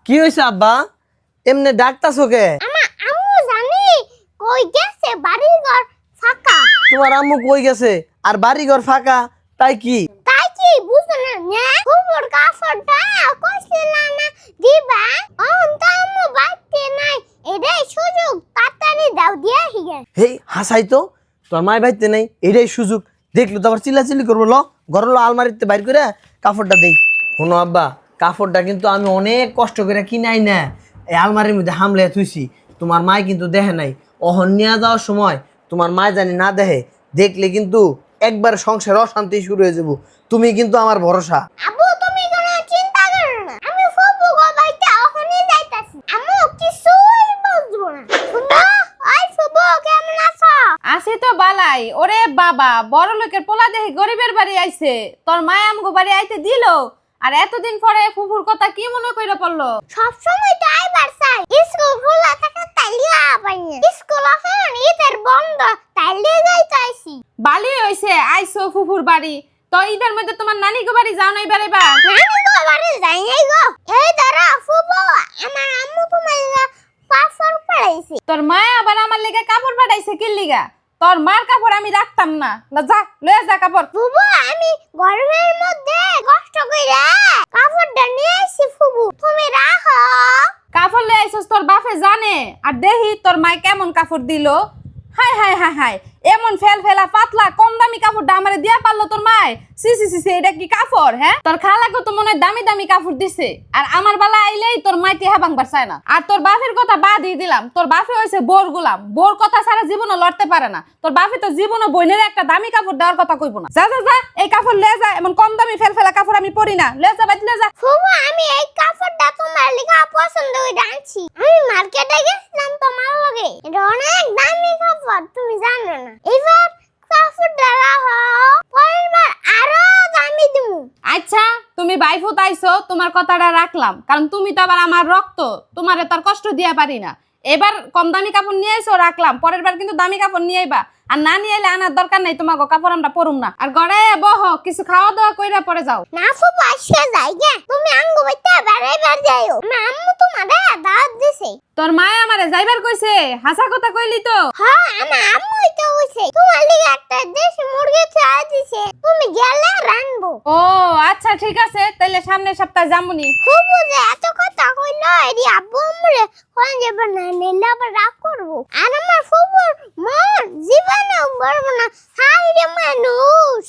কি হইছে আব্বা? এমনে ডাকতাছো কে? আমার আম্মু জানি কই গেছে বাড়ি ঘর ফাঁকা। তোমার আম্মু কই গেছে আর বাড়ি ঘর ফাঁকা? তাই কি? তাই কি বুঝো না না ফুফুর কাপড়টা কইছিল না দিবা অন তো আম্মু বাইতে নাই এটাই সুযোগ তাড়াতাড়ি দাও দিয়া হিগে। হেই হাসাই তো, তোর মাই বাইতে নাই, এটাই সুযোগ। দেখলো তো আবার চিল্লাচিল্লি করবো। ঘর আলমারিতে বাইর করে কাপড়টা দেই। শোনো আব্বা, কাপড়টা কিন্তু আমি অনেক কষ্ট করে কিনাই না, এই আলমারির মধ্যে হামলে থুইছি। তোমার মাই কিন্তু দেখে নাই। অহন নিয়ে যাওয়ার সময় তোমার মা জানি না দেখে, দেখলে কিন্তু একবার সংসার অশান্তি শুরু হয়ে যাবো। তুমি কিন্তু আমার ভরসা। আব্বু তুমি কোনো চিন্তা করো না, আমি ফুফু গো বাইতে এখনই যাইতাছি। আম্মু কিছুই বুঝবো না। ফুফু ওই ফুফু কেমন আছো? আসি তো বালাই। ওরে বাবা, বড় লোকের পোলা দেখে গরিবের বাড়ি আইছে, তোর মায় আমগো বাড়ি আইতে দিল, আর এতদিন পরে ফুফুর কথা কি মনে কইরা পড়লো? সব সময় তো আইবার চাই, স্কুল খোলা থাকে তাইলে আবাইনি। স্কুল এখন ঈদের বন্ধ তাইলে যাইতাছি। বালি হইছে আইছো ফুফুর বাড়ি, তো ঈদের মধ্যে তোমার নানি গো বাড়ি যাও নাই বারে বা? নানি গো বাড়ি যাই নাই গো। এই দাঁড়া ফুফু, আমার আম্মু তোমার পাসপোর্ট পড়াইছে। তোর মা আবার আমার লেগে কাপড় পাঠাইছে কি লিগা? তোর মার কাপড় আমি রাখতাম না। যা লয়ে যা কাপড়। ফুফু আমি গরমের মধ্যে কষ্ট কইরা কাপড়টা নিয়ে আইছি ফুফু, তুমি রাখো। কাপড় লয়ে আইছস তোর বাপে জানে, আর দেহি তোর মায় কেমন কাপড় দিল। হাই হাই হাই হাই, এমন ফেলা পাতলা কম দামি কাপড়টা আমারে দিয়া পারলো তোর মায়? সি সি সি, এটা কি কাপড়? হ্যাঁ, তোর খালাকে তো মনে হয় দামি দামি কাপড় দিছে, আর আমার বেলা আইলেই তোর মাই টেহা ভাঙবার চায় না। আর তোর বাপের কথা বাদই দিলাম, তোর বাপে হইছে বোর গুলাম, বোর কথা ছাড়া জীবনে লড়তে পারে না। তোর বাপে তো জীবনে বইনের একটা দামি কাপড় দেওয়ার কথা কইবো না। যা যা যা, এই কাপড় লয়ে যা, এমন কম দামি ফেলা কাপড় আমি পরি না। লয়ে যা বাইতে লয়ে যা। ফুফু আমি এই কাপড়টা তোমার লিগা পছন্দ করে আনছি। আমি মার্কেটে গেছিলাম তোমার লগে, এটা অনেক দামি কাপড়, তুমি জানো না। এবার কাপড়টা রাখো, পরের বার আরো দামি দিমু। আচ্ছা, তুমি বাইফুত আইছো, তোমার কথাটা রাখলাম, কারণ তুমি তো আবার আমার রক্ত, তোমারে তার কষ্ট দিয়া পারি না। এবার কম দামি কাপড় নিয়ে আইছো, রাখলাম, পরের বার কিন্তু দামি কাপড় নিয়ে আইবা। আর না নিয়ে এলে আনার দরকার নাই, তোমাকে কাপড় আমরা পরুম না। আর গড়ায় বহ, কিছু খাওয়া দাওয়া কইরা পরে যাও। না ফুফু আজকে যাই গে, তুমি আঙ্গু বাইতে বেড়াইবার যাইও না। আম্মু তোমারে দাওয়াত দিছে। তোর মায়ে আমারে যাইবার কইছে? হাসা কথা কইলি তো? হ্যাঁ আমার আম্মুই তো কইছে তোমার লিগে একটা দেশি মুরগি খাওয়া দিছে, তুমি গেলে রানবো। ও আচ্ছা ঠিক আছে, তাইলে সামনের সপ্তাহে যামুনি। ফুফু যে এত কথা কইলো, এরি আব্বু আম্মুরে কোন যাবে না, নিলে আবার রাগ করবো। আর আমার ফুফুর মন জীবনেও বলবো না, হাই রে মানুষ।